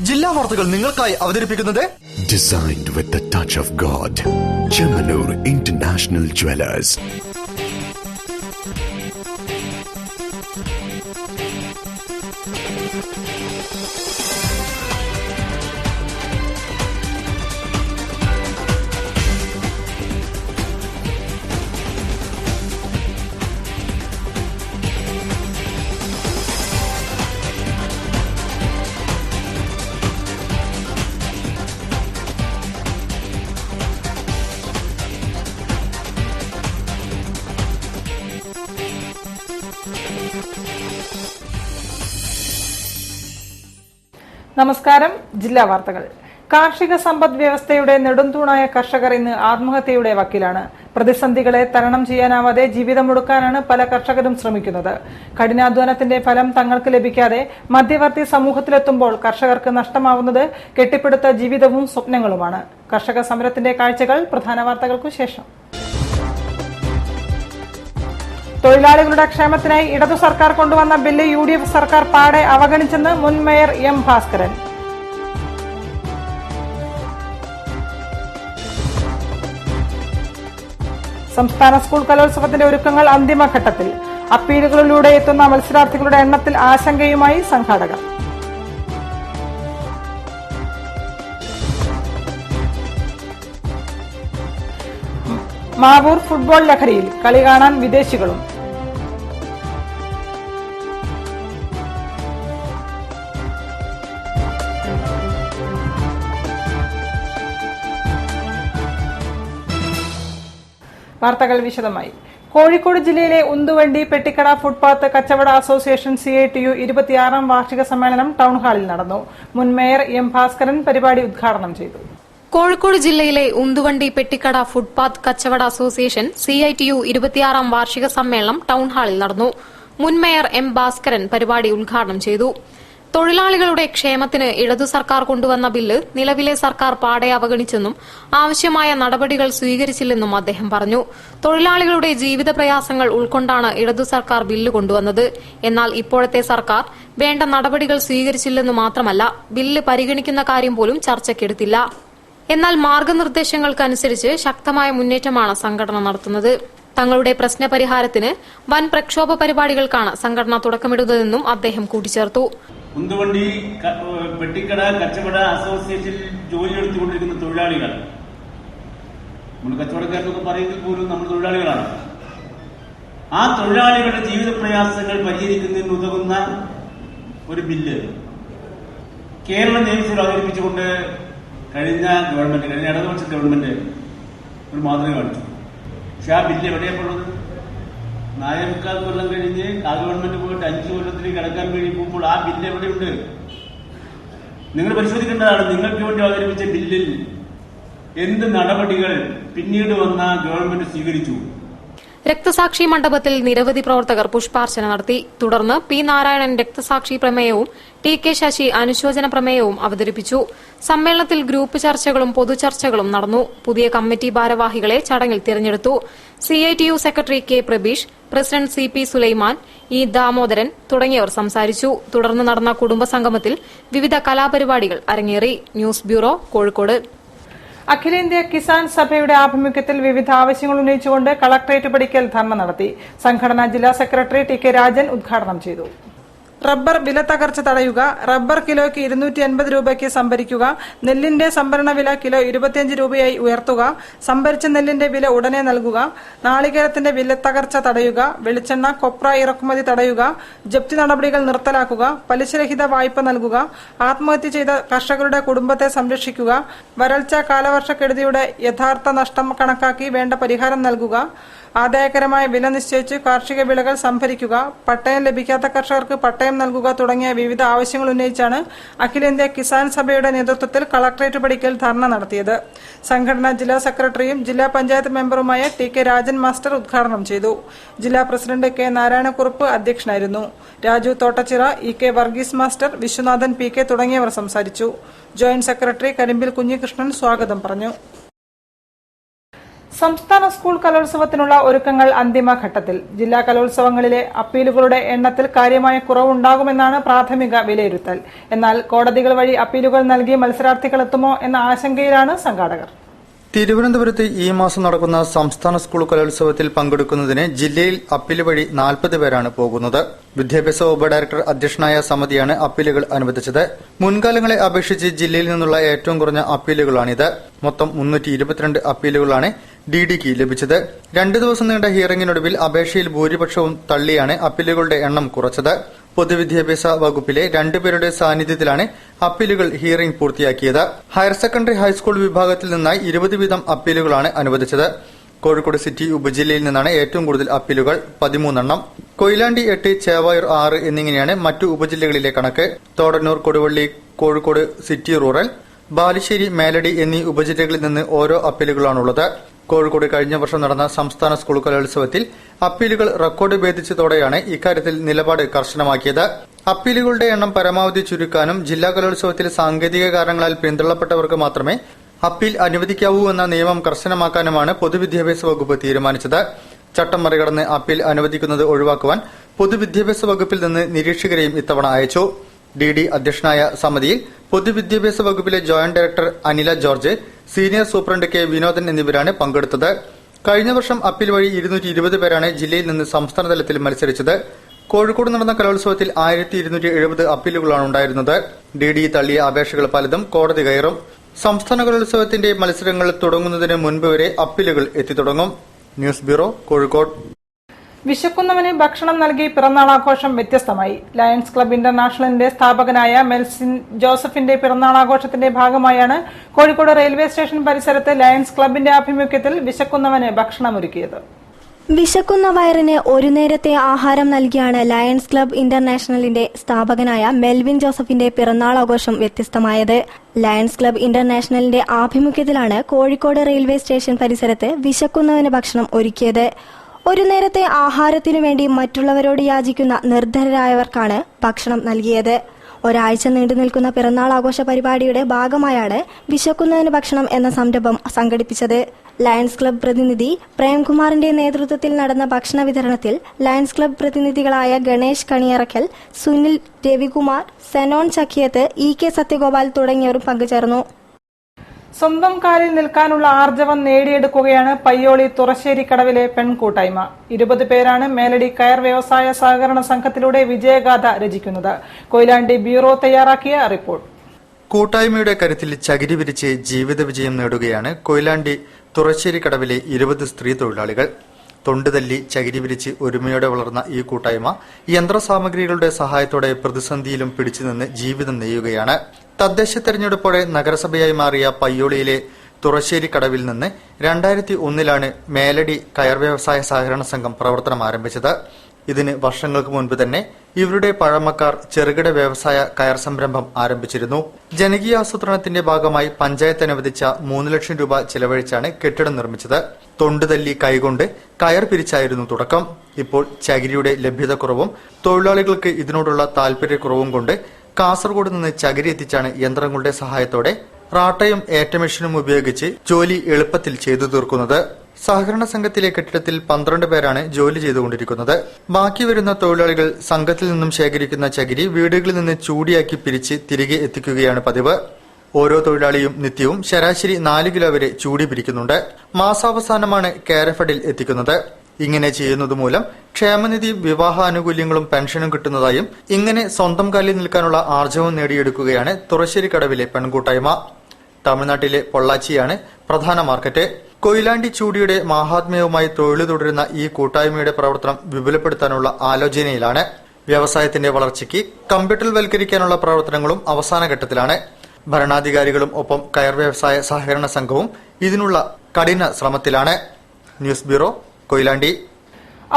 ജില്ലാ വാർത്തകൾ നിങ്ങൾക്കായി അവതരിപ്പിക്കുന്നത് Designed with the touch of God. Chemanur International Jewelers. നമസ്കാരം. ജില്ലാ വാർത്തകൾ. കാർഷിക സമ്പദ് വ്യവസ്ഥയുടെ നെടുംതൂണായ കർഷകർ ഇന്ന് ആത്മഹത്യയുടെ വക്കിലാണ്. പ്രതിസന്ധികളെ തരണം ചെയ്യാനാവാതെ ജീവിതമൊടുക്കാനാണ് പല കർഷകരും ശ്രമിക്കുന്നത്. കഠിനാധ്വാനത്തിന്റെ ഫലം തങ്ങൾക്ക് ലഭിക്കാതെ മധ്യവർത്തി സമൂഹത്തിലെത്തുമ്പോൾ കർഷകർക്ക് നഷ്ടമാവുന്നത് കെട്ടിപ്പടുത്ത ജീവിതവും സ്വപ്നങ്ങളുമാണ്. കർഷക സമരത്തിന്റെ കാഴ്ചകൾ പ്രധാന വാർത്തകൾക്കു ശേഷം. തൊഴിലാളികളുടെ ക്ഷേമത്തിനായി ഇടതു സർക്കാർ കൊണ്ടുവന്ന ബില്ല് UDF സർക്കാർ പാടെ അവഗണിച്ചെന്ന് മുൻ മേയർ M. ഭാസ്കരൻ. സംസ്ഥാന സ്കൂൾ കലോത്സവത്തിന്റെ ഒരുക്കങ്ങൾ അന്തിമഘട്ടത്തിൽ. അപ്പീലുകളിലൂടെ എത്തുന്ന മത്സരാർത്ഥികളുടെ എണ്ണത്തിൽ ആശങ്കയുമായി സംഘാടകർ. മാവൂർ ഫുട്ബോൾ ലഹരിയിൽ കളി കാണാൻ വിദേശികളും. വാർത്തകൾ വിശദമായി. കോഴിക്കോട് ജില്ലയിലെ ഉന്തുവണ്ടി പെട്ടിക്കട ഫുട്പാത്ത് കച്ചവട അസോസിയേഷൻ CITU 26ാം വാർഷിക സമ്മേളനം ടൌൺഹാളിൽ നടന്നു. മുൻ മേയർ M. ഭാസ്കരൻ പരിപാടി ഉദ്ഘാടനം ചെയ്തു. കോഴിക്കോട് ജില്ലയിലെ ഉന്തുവണ്ടി പെട്ടിക്കട ഫുട്പാത്ത് കച്ചവട അസോസിയേഷൻ CITU 26ാം വാർഷിക സമ്മേളനം ടൌൺഹാളിൽ നടന്നു. മുൻ മേയർ M. ഭാസ്കരൻ പരിപാടി ഉദ്ഘാടനം ചെയ്തു. തൊഴിലാളികളുടെ ക്ഷേമത്തിന് ഇടതു സർക്കാർ കൊണ്ടുവന്ന ബില്ല് നിലവിലെ സർക്കാർ പാടെ അവഗണിച്ചെന്നും ആവശ്യമായ നടപടികൾ സ്വീകരിച്ചില്ലെന്നും അദ്ദേഹം പറഞ്ഞു. തൊഴിലാളികളുടെ ജീവിത പ്രയാസങ്ങൾ ഉൾക്കൊണ്ടാണ് ഇടതു സർക്കാർ ബില്ല് കൊണ്ടുവന്നത്. എന്നാൽ ഇപ്പോഴത്തെ സർക്കാർ വേണ്ട നടപടികൾ സ്വീകരിച്ചില്ലെന്നു മാത്രമല്ല, ബില്ല് പരിഗണിക്കുന്ന കാര്യം പോലും ചർച്ചയ്ക്കെടുത്തില്ല. എന്നാൽ മാർഗനിർദ്ദേശങ്ങൾക്കനുസരിച്ച് ശക്തമായ മുന്നേറ്റമാണ് സംഘടന നടത്തുന്നത്. തങ്ങളുടെ പ്രശ്നപരിഹാരത്തിന് വൻ പ്രക്ഷോഭ പരിപാടികൾക്കാണ് സംഘടന തുടക്കമിടുന്നതെന്നും അദ്ദേഹം കൂട്ടിച്ചേർത്തു. ഉന്തുവണ്ടി പെട്ടിക്കട കച്ചവട അസോസിയേഷനിൽ ജോലിയെടുത്തുകൊണ്ടിരിക്കുന്ന തൊഴിലാളികൾ, നമ്മൾ കച്ചവടക്കാരെന്നൊക്കെ പറയുന്നത് പോലും നമ്മൾ തൊഴിലാളികളാണ്. ആ തൊഴിലാളികളുടെ ജീവിത പ്രയാസങ്ങൾ പരിഹരിക്കുന്നതിന് ഉതകുന്ന ഒരു ബില്ല് കേരള നിയമസഭയിൽ അവതരിപ്പിച്ചുകൊണ്ട് കഴിഞ്ഞ ഇടതുപക്ഷ ഗവൺമെന്റ് ഒരു മാതൃക കാണിച്ചു. പക്ഷെ ആ ബില്ല് എവിടെയാണുള്ളത്? 4.25 കൊല്ലം കഴിഞ്ഞ് ആ ഗവൺമെന്റ് പോയിട്ട് 5 കൊല്ലത്തിലേക്ക് കടക്കാൻ കഴിയുമ്പോൾ ആ ബില്ല് എവിടെയുണ്ട്? നിങ്ങൾ പരിശോധിക്കേണ്ടതാണ്. നിങ്ങൾക്ക് വേണ്ടി അവതരിപ്പിച്ച ബില്ലിൽ എന്ത് നടപടികൾ പിന്നീട് വന്ന ഗവൺമെന്റ് സ്വീകരിച്ചു? രക്തസാക്ഷി മണ്ഡപത്തിൽ നിരവധി പ്രവർത്തകർ പുഷ്പാർച്ചന നടത്തി. തുടർന്ന് P. നാരായണൻ രക്തസാക്ഷി പ്രമേയവും TK ശശി അനുശോചന പ്രമേയവും അവതരിപ്പിച്ചു. സമ്മേളനത്തിൽ ഗ്രൂപ്പ് ചർച്ചകളും പൊതുചർച്ചകളും നടന്നു. പുതിയ കമ്മിറ്റി ഭാരവാഹികളെ ചടങ്ങിൽ തിരഞ്ഞെടുത്തു. CITU secretary K. Prabeesh, president CP Sulaiman, E. Damodaran തുടങ്ങിയവർ സംസാരിച്ചു. തുടർന്ന് നടന്ന കുടുംബസംഗമത്തിൽ വിവിധ കലാപരിപാടികൾ അരങ്ങേറി. News bureau, Kozhikode. അഖിലേന്ത്യാ കിസാൻ സഭയുടെ ആഭിമുഖ്യത്തിൽ വിവിധ ആവശ്യങ്ങൾ ഉന്നയിച്ചുകൊണ്ട് കളക്ടറേറ്റ് പടിക്കൽ ധർണ നടത്തി. സംഘടനാ ജില്ലാ സെക്രട്ടറി TK രാജൻ ഉദ്ഘാടനം ചെയ്തു. റബ്ബർ വില തകർച്ച തടയുക, റബ്ബർ കിലോയ്ക്ക് 250 രൂപയ്ക്ക് സംഭരിക്കുക, നെല്ലിന്റെ സംഭരണ വില കിലോ 25 രൂപയായി ഉയർത്തുക, സംഭരിച്ച നെല്ലിന്റെ വില ഉടനെ നൽകുക, നാളികേരത്തിന്റെ വില തകർച്ച തടയുക, വെളിച്ചെണ്ണ, കൊപ്ര ഇറക്കുമതി തടയുക, ജപ്തി നടപടികൾ നിർത്തലാക്കുക, പലിശരഹിത വായ്പ നൽകുക, ആത്മഹത്യ ചെയ്ത കർഷകരുടെ കുടുംബത്തെ സംരക്ഷിക്കുക, വരൾച്ച കാലവർഷക്കെടുതിയുടെ യഥാർത്ഥ നഷ്ടം കണക്കാക്കി വേണ്ട പരിഹാരം നൽകുക, ആദായകരമായ വില നിശ്ചയിച്ച് കാർഷിക വിളകൾ സംഭരിക്കുക, പട്ടയം ലഭിക്കാത്ത കർഷകർക്ക് പട്ടയം നൽകുക തുടങ്ങിയ വിവിധ ആവശ്യങ്ങൾ ഉന്നയിച്ചാണ് അഖിലേന്ത്യാ കിസാൻ സഭയുടെ നേതൃത്വത്തിൽ കളക്ടറേറ്റ് പടിക്കൽ ധർണ നടത്തിയത്. സംഘടനാ ജില്ലാ സെക്രട്ടറിയും ജില്ലാ പഞ്ചായത്ത് മെമ്പറുമായ TK രാജൻ മാസ്റ്റർ ഉദ്ഘാടനം ചെയ്തു. ജില്ലാ പ്രസിഡന്റ് K. നാരായണക്കുറുപ്പ് അധ്യക്ഷനായിരുന്നു. Raju Thottachira, EK Varghese master, Viswanathan PK തുടങ്ങിയവർ സംസാരിച്ചു. ജോയിന്റ് സെക്രട്ടറി കരിമ്പിൽ കുഞ്ഞികൃഷ്ണൻ സ്വാഗതം പറഞ്ഞു. സംസ്ഥാന സ്കൂൾ കലോത്സവത്തിനുള്ള ഒരുക്കങ്ങൾ അന്തിമഘട്ടത്തിൽ. ജില്ലാ കലോത്സവങ്ങളിലെ അപ്പീലുകളുടെ എണ്ണത്തിൽ കാര്യമായ കുറവുണ്ടാകുമെന്നാണ് പ്രാഥമിക വിലയിരുത്തൽ. എന്നാൽ കോടതികൾ വഴി അപ്പീലുകൾ നൽകി മത്സരാർത്ഥികൾ എത്തുമോ എന്ന ആശങ്കയിലാണ് സംഘാടകർ. തിരുവനന്തപുരത്ത് ഈ മാസം നടക്കുന്ന സംസ്ഥാന സ്കൂൾ കലോത്സവത്തിൽ പങ്കെടുക്കുന്നതിന് ജില്ലയിൽ അപ്പീൽ വഴി 40 പേരാണ് പോകുന്നത്. വിദ്യാഭ്യാസ വകുപ്പ് ഡയറക്ടർ അധ്യക്ഷനായ സമിതിയാണ് അപ്പീലുകൾ അനുവദിച്ചത്. മുൻകാലങ്ങളെ അപേക്ഷിച്ച് ജില്ലയിൽ നിന്നുള്ള ഏറ്റവും കുറഞ്ഞ അപ്പീലുകളാണിത്. മൊത്തം 322 അപ്പീലുകളാണ് ഡിഡിക്ക് ലഭിച്ചത്. 2 ദിവസം നീണ്ട ഹിയറിംഗിനൊടുവിൽ അപേക്ഷയിൽ ഭൂരിപക്ഷവും തള്ളിയാണ് അപ്പീലുകളുടെ എണ്ണം കുറച്ചത്. പൊതുവിദ്യാഭ്യാസ വകുപ്പിലെ 2 പേരുടെ സാന്നിധ്യത്തിലാണ് അപ്പീലുകൾ ഹിയറിംഗ് പൂർത്തിയാക്കിയത്. ഹയർ സെക്കൻഡറി ഹൈസ്കൂൾ വിഭാഗത്തിൽ നിന്നായി 20 വീതം അപ്പീലുകളാണ് അനുവദിച്ചത്. കോഴിക്കോട് സിറ്റി ഉപജില്ലയിൽ നിന്നാണ് ഏറ്റവും കൂടുതൽ അപ്പീലുകൾ, 13 എണ്ണം. കൊയിലാണ്ടി 8, ചേവായൂർ 6 എന്നിങ്ങനെയാണ് മറ്റു ഉപജില്ലകളിലെ കണക്ക്. തോടന്നൂർ, കൊടുവള്ളി, കോഴിക്കോട് സിറ്റി റൂറൽ, ബാലുശ്ശേരി, മേലടി എന്നീ ഉപജില്ലകളിൽ നിന്ന് ഓരോ അപ്പീലുകളാണുള്ളത്. കോഴിക്കോട് കഴിഞ്ഞ വർഷം നടന്ന സംസ്ഥാന സ്കൂൾ കലോത്സവത്തിൽ അപ്പീലുകൾ റെക്കോർഡ് ഭേദിച്ചതോടെയാണ് ഇക്കാര്യത്തിൽ നിലപാട് കർശനമാക്കിയത്. അപ്പീലുകളുടെ എണ്ണം പരമാവധി ചുരുക്കാനും ജില്ലാ കലോത്സവത്തിൽ സാങ്കേതിക കാരണങ്ങളാൽ പിന്തള്ളപ്പെട്ടവർക്ക് മാത്രമേ അപ്പീൽ അനുവദിക്കാവൂ എന്ന നിയമം കർശനമാക്കാനുമാണ് പൊതുവിദ്യാഭ്യാസ വകുപ്പ് തീരുമാനിച്ചത്. ചട്ടം മറികടന്ന് അപ്പീൽ അനുവദിക്കുന്നത് ഒഴിവാക്കുവാൻ പൊതുവിദ്യാഭ്യാസ വകുപ്പിൽ നിന്ന് നിരീക്ഷകരെയും ഇത്തവണ അയച്ചു. ഡിഡി അധ്യക്ഷനായ സമിതിയിൽ പൊതുവിദ്യാഭ്യാസ വകുപ്പിലെ joint director Anila George, senior superintendent K Vinodan എന്നിവരാണ് പങ്കെടുത്തത്. കഴിഞ്ഞ വർഷം അപ്പീൽ വഴി 220 പേരാണ് ജില്ലയിൽ നിന്ന് സംസ്ഥാനതലത്തിൽ മത്സരിച്ചത്. കോഴിക്കോട് നടന്ന കലോത്സവത്തിൽ 1270 അപ്പീലുകളാണ് ഉണ്ടായിരുന്നത്. ഡിഡി തള്ളിയ അപേക്ഷകൾ പലതും കോടതി കയറും. സംസ്ഥാന കലോത്സവത്തിന്റെ മത്സരങ്ങൾ തുടങ്ങുന്നതിന് മുൻപ് വരെ അപ്പീലുകൾ എത്തിത്തുടങ്ങും. News bureau, Kozhikode. വിശക്കുന്നവന് ഭക്ഷണം നൽകി പിറന്നാളാഘോഷം വ്യത്യസ്തമായി. ലയൺസ് ക്ലബ് ഇന്റർനാഷണലിന്റെ സ്ഥാപകനായ മെൽസിൻ ജോസഫിന്റെ പിറന്നാളാഘോഷത്തിന്റെ ഭാഗമായാണ് കോഴിക്കോട് റെയിൽവേ സ്റ്റേഷൻ പരിസരത്ത് ലയൺസ് ക്ലബിന്റെ ആഭിമുഖ്യത്തിൽ വിശക്കുന്നവന് ഭക്ഷണമൊരുക്കിയത്. വിശക്കുന്ന വയറിന് ഒരു നേരത്തെ ആഹാരം നൽകിയാണ് ലയൺസ് ക്ലബ് ഇന്റർനാഷണലിന്റെ സ്ഥാപകനായ മെൽവിൻ ജോസഫിന്റെ പിറന്നാൾ ആഘോഷം വ്യത്യസ്തമായത്. ലയൺസ് ക്ലബ് ഇന്റർനാഷണലിന്റെ ആഭിമുഖ്യത്തിലാണ് കോഴിക്കോട് റെയിൽവേ സ്റ്റേഷൻ പരിസരത്ത് വിശക്കുന്നവന് ഭക്ഷണം ഒരുക്കിയത്. ഒരു നേരത്തെ ആഹാരത്തിനു വേണ്ടി മറ്റുള്ളവരോട് യാചിക്കുന്ന നിർധനരായവർക്കാണ് ഭക്ഷണം നൽകിയത്. ഒരാഴ്ച നീണ്ടു നിൽക്കുന്ന പിറന്നാൾ ആഘോഷ പരിപാടിയുടെ ഭാഗമായാണ് വിശക്കുന്നതിന് ഭക്ഷണം എന്ന സംരംഭം സംഘടിപ്പിച്ചത്. ലയൺസ് ക്ലബ് പ്രതിനിധി പ്രേംകുമാറിന്റെ നേതൃത്വത്തിൽ നടന്ന ഭക്ഷണ വിതരണത്തിൽ ലയൺസ് ക്ലബ് പ്രതിനിധികളായ ഗണേഷ് കണിയറക്കൽ, സുനിൽ, രവികുമാർ, സെനോൺ ചക്കിയത്ത്, EK സത്യഗോപാൽ തുടങ്ങിയവരും പങ്കുചേർന്നു. സ്വന്തം കാലിൽ നിൽക്കാനുള്ള ആർജവം നേടിയെടുക്കുകയാണ് പയ്യോളി തുറശ്ശേരി കടവിലെ പെൺകൂട്ടായ്മ. 20 പേരാണ് മേലടി കയർ വ്യവസായ സഹകരണ സംഘത്തിലൂടെ വിജയഗാഥ രചിക്കുന്നത്. കൊയിലാണ്ടി ബ്യൂറോ തയ്യാറാക്കിയ റിപ്പോർട്ട്. കൂട്ടായ്മയുടെ കരുത്തിൽ ചകിരി വിരിച്ച് ജീവിത വിജയം നേടുകയാണ് കൊയിലാണ്ടി തുറശ്ശേരി കടവിലെ 20 സ്ത്രീ തൊഴിലാളികൾ. തൊണ്ടുതല്ലി ചകിരി വിരിച്ച് ഒരുമയോടെ വളർന്ന ഈ കൂട്ടായ്മ യന്ത്രസാമഗ്രികളുടെ സഹായത്തോടെ പ്രതിസന്ധിയിലും പിടിച്ചുനിന്ന് ജീവിതം നെയ്യുകയാണ്. തദ്ദേശ തെരഞ്ഞെടുപ്പോടെ നഗരസഭയായി മാറിയ പയ്യോളിയിലെ തുറശ്ശേരി കടവിൽ നിന്ന് 2001 മേലടി കയർ വ്യവസായ സഹകരണ സംഘം പ്രവർത്തനം ആരംഭിച്ചത്. ഇതിന് വർഷങ്ങൾക്ക് മുൻപ് തന്നെ ഇവരുടെ പഴമക്കാർ ചെറുകിട വ്യവസായ കയർ സംരംഭം ആരംഭിച്ചിരുന്നു. ജനകീയാസൂത്രണത്തിന്റെ ഭാഗമായി പഞ്ചായത്ത് അനുവദിച്ച 3 ലക്ഷം രൂപ ചെലവഴിച്ചാണ് കെട്ടിടം നിർമ്മിച്ചത്. തൊണ്ടുതല്ലി കൈകൊണ്ട് കയർ പിരിച്ചായിരുന്നു തുടക്കം. ഇപ്പോൾ ചകിരിയുടെ ലഭ്യതക്കുറവും തൊഴിലാളികൾക്ക് ഇതിനോടുള്ള താൽപര്യക്കുറവും കൊണ്ട് കാസർഗോഡ് നിന്ന് ചകിരി എത്തിച്ചാണ് യന്ത്രങ്ങളുടെ സഹായത്തോടെ റാട്ടയും ഏറ്റ മെഷീനും ഉപയോഗിച്ച് ജോലി എളുപ്പത്തിൽ ചെയ്തു തീർക്കുന്നത്. സഹകരണ സംഘത്തിലെ കെട്ടിടത്തിൽ 12 പേരാണ് ജോലി ചെയ്തുകൊണ്ടിരിക്കുന്നത്. ബാക്കി വരുന്ന തൊഴിലാളികൾ സംഘത്തിൽ നിന്നും ശേഖരിക്കുന്ന ചകിരി വീടുകളിൽ നിന്ന് ചൂടിയാക്കി പിരിച്ച് തിരികെ എത്തിക്കുകയാണ് പതിവ്. ഓരോ തൊഴിലാളിയും നിത്യവും ശരാശരി 4 കിലോ വരെ ചൂടി പിരിക്കുന്നുണ്ട്. മാസാവസാനമാണ് കാരഫഡിൽ എത്തിക്കുന്നത്. ഇങ്ങനെ ചെയ്യുന്നതുമൂലം ക്ഷേമനിധി, വിവാഹാനുകൂല്യങ്ങളും പെൻഷനും കിട്ടുന്നതായും ഇങ്ങനെ സ്വന്തം കാലിൽ നിൽക്കാനുള്ള ആർജവം നേടിയെടുക്കുകയാണ് തുറശ്ശേരി കടവിലെ പെൺകൂട്ടായ്മ. തമിഴ്നാട്ടിലെ പൊള്ളാച്ചിയാണ് പ്രധാന മാർക്കറ്റ്. കൊയിലാണ്ടി ചൂടിയുടെ മാഹാത്മ്യവുമായി തൊഴിൽ തുടരുന്ന ഈ കൂട്ടായ്മയുടെ പ്രവർത്തനം വിപുലപ്പെടുത്താനുള്ള ആലോചനയിലാണ്. വ്യവസായത്തിന്റെ വളർച്ചയ്ക്ക് കമ്പ്യൂട്ടർവൽക്കരിക്കാനുള്ള പ്രവർത്തനങ്ങളും അവസാന ഘട്ടത്തിലാണ്. ഭരണാധികാരികളും ഒപ്പം കയർ വ്യവസായ സഹകരണ സംഘവും ഇതിനുള്ള കഠിന ശ്രമത്തിലാണ്. News bureau, Koyilandy.